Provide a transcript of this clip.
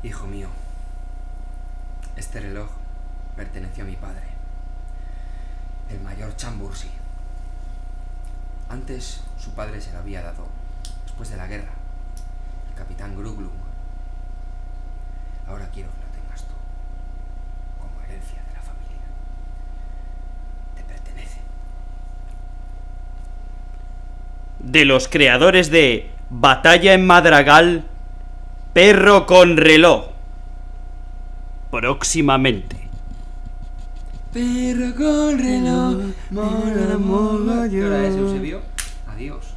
Hijo mío, este reloj perteneció a mi padre, el mayor Chambursi. Antes su padre se lo había dado, después de la guerra, el capitán Gruglum. Ahora quiero que lo tengas tú, como herencia de la familia. Te pertenece. De los creadores de Batalla en Madragal, Perro con reloj. Próximamente. Perro con reloj, mola, mola. ¿Qué hora es, Eusebio? Adiós.